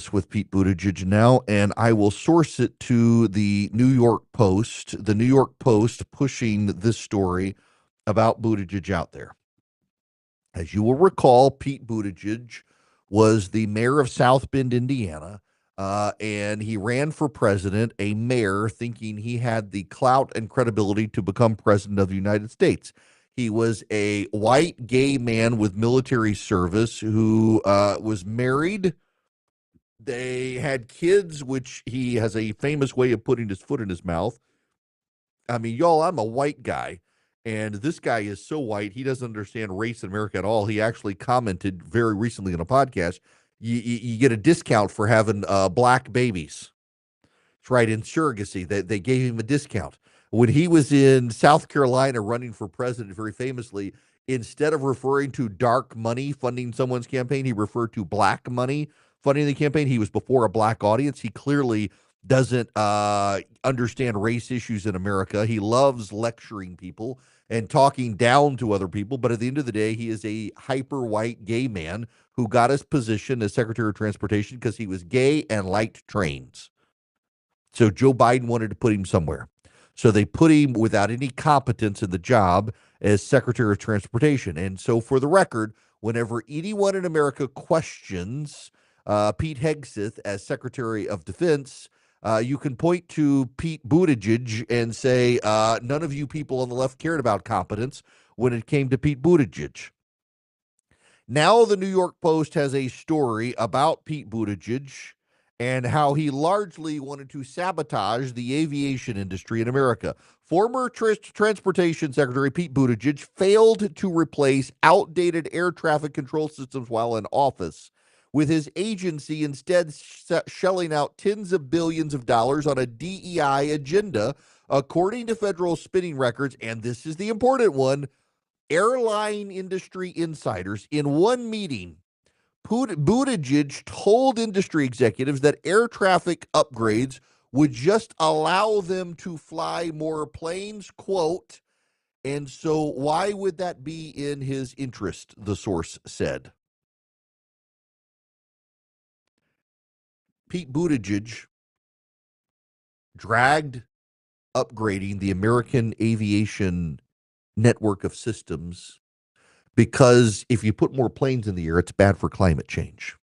this with Pete Buttigieg now, and I will source it to the New York Post. The New York Post pushing this story about Buttigieg out there. As you will recall, Pete Buttigieg was the mayor of South Bend, Indiana, and he ran for president, a mayor thinking he had the clout and credibility to become president of the United States. He was a white gay man with military service who was married. They had kids, which he has a famous way of putting his foot in his mouth. I mean, y'all, I'm a white guy, and this guy is so white, he doesn't understand race in America at all. He actually commented very recently in a podcast, you get a discount for having black babies. It's right, in surrogacy. They gave him a discount. When he was in South Carolina running for president, very famously, instead of referring to dark money funding someone's campaign, he referred to black money funding the campaign. He was before a black audience. He clearly doesn't understand race issues in America. He loves lecturing people and talking down to other people. But at the end of the day, he is a hyper white gay man who got his position as Secretary of Transportation because he was gay and liked trains. So Joe Biden wanted to put him somewhere. So they put him without any competence in the job as Secretary of Transportation. And so for the record, whenever anyone in America questions Pete Hegseth as Secretary of Defense, you can point to Pete Buttigieg and say, none of you people on the left cared about competence when it came to Pete Buttigieg. Now the New York Post has a story about Pete Buttigieg and how he largely wanted to sabotage the aviation industry in America. Former Transportation Secretary Pete Buttigieg failed to replace outdated air traffic control systems while in office, with his agency instead shelling out tens of billions of dollars on a DEI agenda, according to federal spending records. And this is the important one. Airline industry insiders in one meeting, Buttigieg told industry executives that air traffic upgrades would just allow them to fly more planes, quote, and so why would that be in his interest, the source said. Pete Buttigieg dragged upgrading the American aviation network of systems because if you put more planes in the air, it's bad for climate change.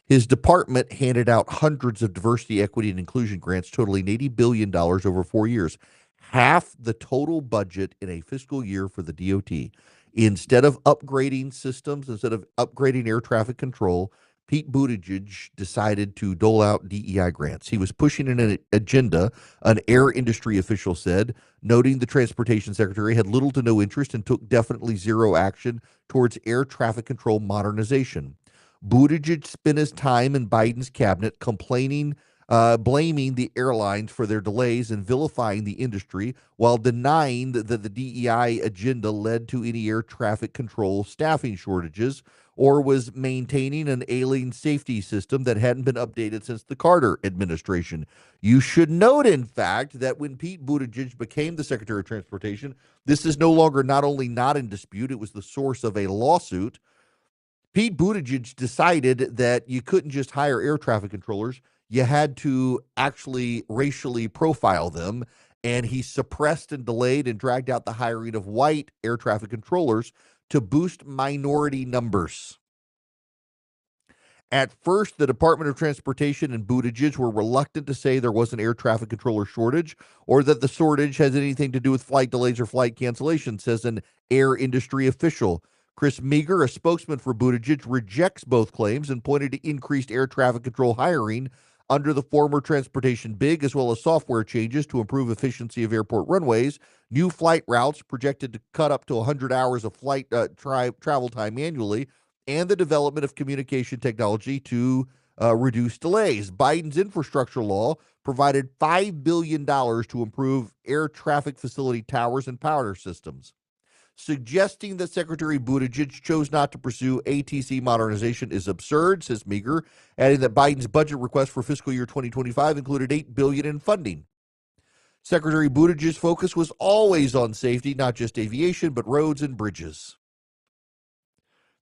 His department handed out hundreds of diversity, equity, and inclusion grants totaling $80 billion over 4 years, half the total budget in a fiscal year for the DOT. Instead of upgrading systems, instead of upgrading air traffic control, Pete Buttigieg decided to dole out DEI grants. He was pushing an agenda, an air industry official said, noting the transportation secretary had little to no interest and took definitely zero action towards air traffic control modernization. Buttigieg spent his time in Biden's cabinet complaining, blaming the airlines for their delays and vilifying the industry while denying that the DEI agenda led to any air traffic control staffing shortages or was maintaining an ailing safety system that hadn't been updated since the Carter administration. You should note, in fact, that when Pete Buttigieg became the Secretary of Transportation, this is no longer not only not in dispute, it was the source of a lawsuit. Pete Buttigieg decided that you couldn't just hire air traffic controllers, you had to actually racially profile them, and he suppressed and delayed and dragged out the hiring of white air traffic controllers to boost minority numbers. At first, the Department of Transportation and Buttigieg were reluctant to say there was an air traffic controller shortage or that the shortage has anything to do with flight delays or flight cancellations, says an air industry official. Chris Meager, a spokesman for Buttigieg, rejects both claims and pointed to increased air traffic control hiring under the former transportation big, as well as software changes to improve efficiency of airport runways, new flight routes projected to cut up to 100 hours of flight travel time annually, and the development of communication technology to reduce delays. Biden's infrastructure law provided $5 billion to improve air traffic facility towers and power systems. Suggesting that Secretary Buttigieg chose not to pursue ATC modernization is absurd, says Meager, adding that Biden's budget request for fiscal year 2025 included $8 billion in funding. Secretary Buttigieg's focus was always on safety, not just aviation, but roads and bridges.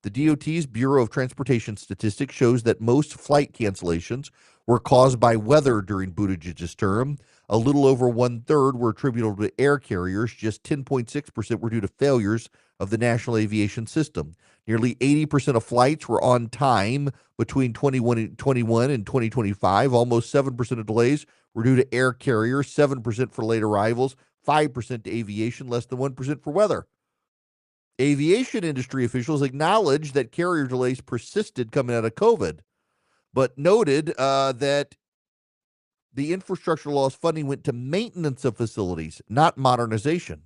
The DOT's Bureau of Transportation Statistics shows that most flight cancellations were caused by weather during Buttigieg's term. A little over one-third were attributable to air carriers. Just 10.6% were due to failures of the national aviation system. Nearly 80% of flights were on time between 2021 and 2025. Almost 7% of delays were due to air carriers, 7% for late arrivals, 5% to aviation, less than 1% for weather. Aviation industry officials acknowledged that carrier delays persisted coming out of COVID, but noted that the infrastructure law's funding went to maintenance of facilities, not modernization.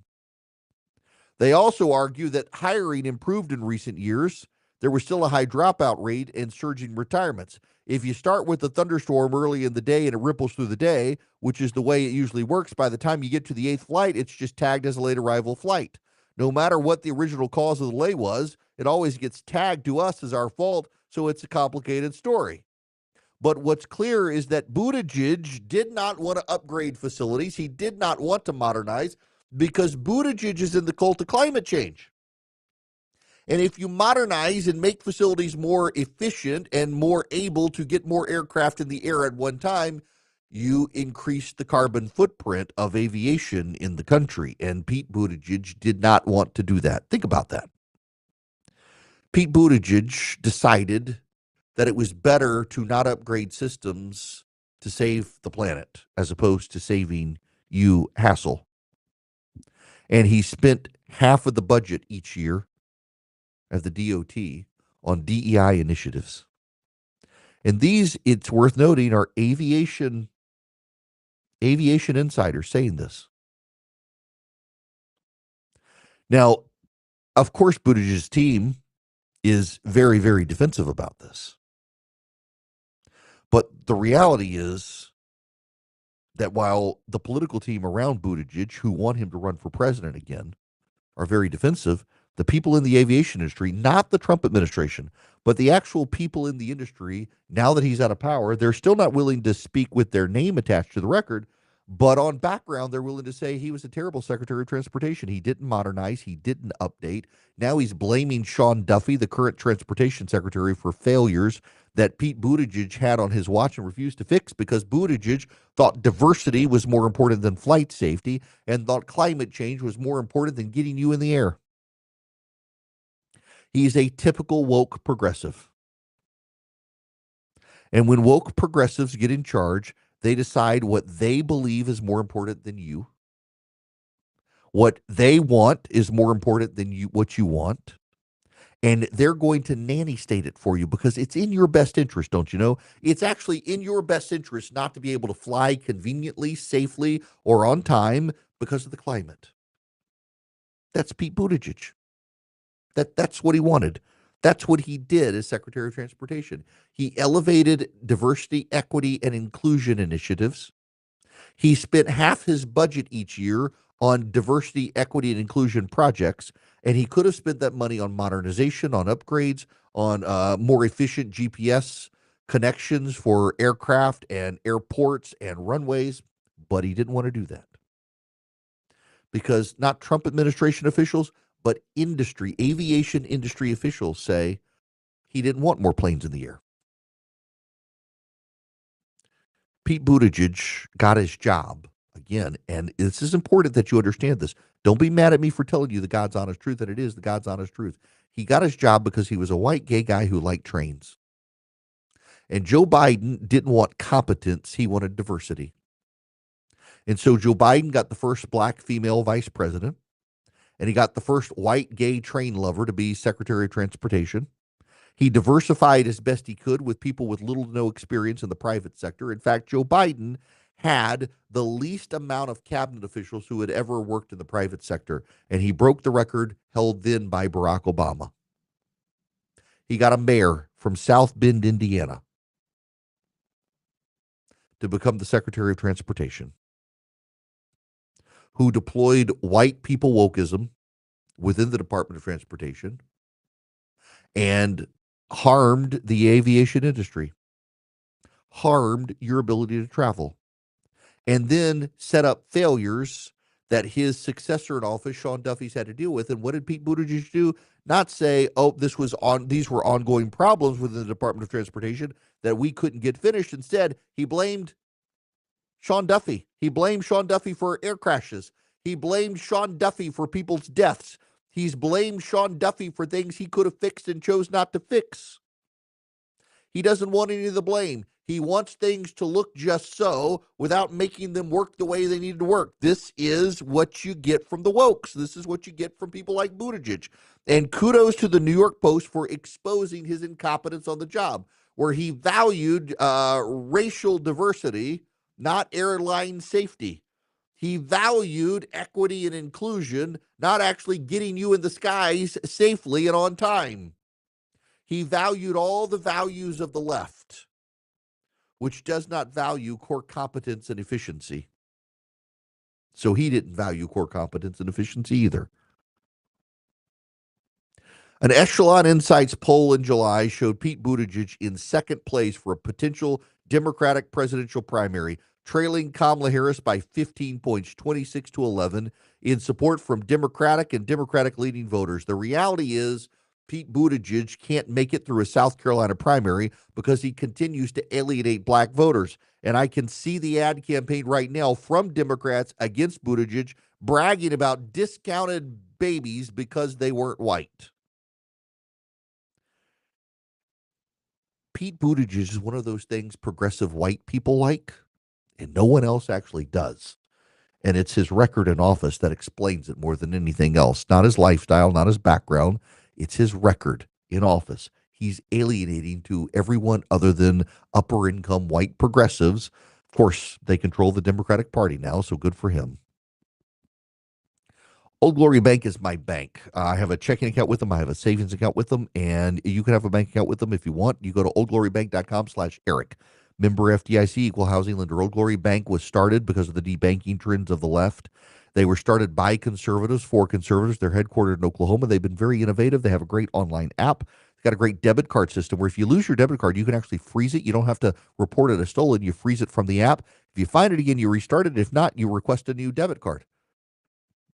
They also argue that hiring improved in recent years. There was still a high dropout rate and surging retirements. If you start with a thunderstorm early in the day and it ripples through the day, which is the way it usually works, by the time you get to the eighth flight, it's just tagged as a late arrival flight. No matter what the original cause of the delay was, it always gets tagged to us as our fault, so it's a complicated story. But what's clear is that Buttigieg did not want to upgrade facilities. He did not want to modernize because Buttigieg is in the cult of climate change. And if you modernize and make facilities more efficient and more able to get more aircraft in the air at one time, you increase the carbon footprint of aviation in the country. And Pete Buttigieg did not want to do that. Think about that. Pete Buttigieg decided that it was better to not upgrade systems to save the planet as opposed to saving you hassle. And he spent half of the budget each year of the DOT on DEI initiatives. And these, it's worth noting, are aviation insiders saying this. Now, of course, Buttigieg's team is very, very defensive about this. But the reality is that while the political team around Buttigieg, who want him to run for president again, are very defensive, the people in the aviation industry, not the Trump administration, but the actual people in the industry, now that he's out of power, they're still not willing to speak with their name attached to the record. But on background, they're willing to say he was a terrible Secretary of Transportation. He didn't modernize. He didn't update. Now he's blaming Sean Duffy, the current Transportation Secretary, for failures that Pete Buttigieg had on his watch and refused to fix because Buttigieg thought diversity was more important than flight safety and thought climate change was more important than getting you in the air. He's a typical woke progressive. And when woke progressives get in charge, they decide what they believe is more important than you. What they want is more important than what you want. And they're going to nanny state it for you because it's in your best interest, don't you know? It's actually in your best interest not to be able to fly conveniently, safely, or on time because of the climate. That's Pete Buttigieg. That's what he wanted. That's what he did as Secretary of Transportation. He elevated diversity, equity, and inclusion initiatives. He spent half his budget each year on diversity, equity, and inclusion projects, and he could have spent that money on modernization, on upgrades, on more efficient GPS connections for aircraft and airports and runways, but he didn't want to do that because not Trump administration officials, but aviation industry officials say he didn't want more planes in the air. Pete Buttigieg got his job again, and this is important that you understand this. Don't be mad at me for telling you the God's honest truth, that it is the God's honest truth. He got his job because he was a white gay guy who liked trains. And Joe Biden didn't want competence, he wanted diversity. And so Joe Biden got the first black female vice president, and he got the first white gay train lover to be Secretary of Transportation. He diversified as best he could with people with little to no experience in the private sector. In fact, Joe Biden had the least amount of cabinet officials who had ever worked in the private sector, and he broke the record held then by Barack Obama. He got a mayor from South Bend, Indiana, to become the Secretary of Transportation, who deployed white people wokeism within the Department of Transportation and harmed the aviation industry, harmed your ability to travel, and then set up failures that his successor in office, Sean Duffy's, had to deal with. And what did Pete Buttigieg do? Not say, "Oh, these were ongoing problems within the Department of Transportation that we couldn't get finished." Instead, he blamed Sean Duffy. He blamed Sean Duffy for air crashes. He blamed Sean Duffy for people's deaths. He's blamed Sean Duffy for things he could have fixed and chose not to fix. He doesn't want any of the blame. He wants things to look just so without making them work the way they need to work. This is what you get from the wokes. This is what you get from people like Buttigieg. And kudos to the New York Post for exposing his incompetence on the job, where he valued racial diversity, not airline safety. He valued equity and inclusion, not actually getting you in the skies safely and on time. He valued all the values of the left, which does not value core competence and efficiency. So he didn't value core competence and efficiency either. An Echelon Insights poll in July showed Pete Buttigieg in second place for a potential Democratic presidential primary, trailing Kamala Harris by 15 points, 26-11, in support from Democratic and Democratic-leaning voters. The reality is Pete Buttigieg can't make it through a South Carolina primary because he continues to alienate black voters. And I can see the ad campaign right now from Democrats against Buttigieg bragging about discounted babies because they weren't white. Pete Buttigieg is one of those things progressive white people like, and no one else actually does. And it's his record in office that explains it more than anything else. Not his lifestyle, not his background. It's his record in office. He's alienating to everyone other than upper income white progressives. Of course, they control the Democratic Party now, so good for him. Old Glory Bank is my bank. I have a checking account with them. I have a savings account with them, and you can have a bank account with them if you want. You go to oldglorybank.com/Eric. Member FDIC, equal housing lender. Old Glory Bank was started because of the debanking trends of the left. They were started by conservatives, for conservatives. They're headquartered in Oklahoma. They've been very innovative. They have a great online app. They've got a great debit card system where if you lose your debit card, you can actually freeze it. You don't have to report it as stolen. You freeze it from the app. If you find it again, you restart it. If not, you request a new debit card.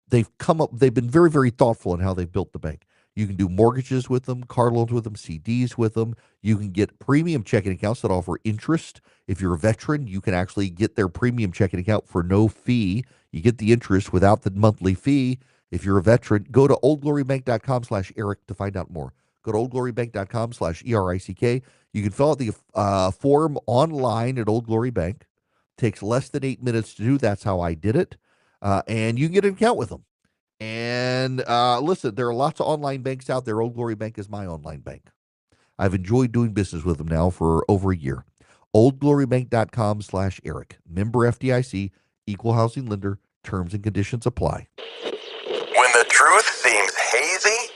They've been very, very thoughtful in how they've built the bank. You can do mortgages with them, car loans with them, CDs with them. You can get premium checking accounts that offer interest. If you're a veteran, you can actually get their premium checking account for no fee. You get the interest without the monthly fee. If you're a veteran, go to oldglorybank.com/Eric to find out more. Go to oldglorybank.com/ERICK. You can fill out the form online at Old Glory Bank. Takes less than 8 minutes to do. That's how I did it. And you can get an account with them. And listen, there are lots of online banks out there. Old Glory Bank is my online bank. I've enjoyed doing business with them now for over a year. oldglorybank.com/Eric. Member FDIC, equal housing lender. Terms and conditions apply. When the truth seems hazy,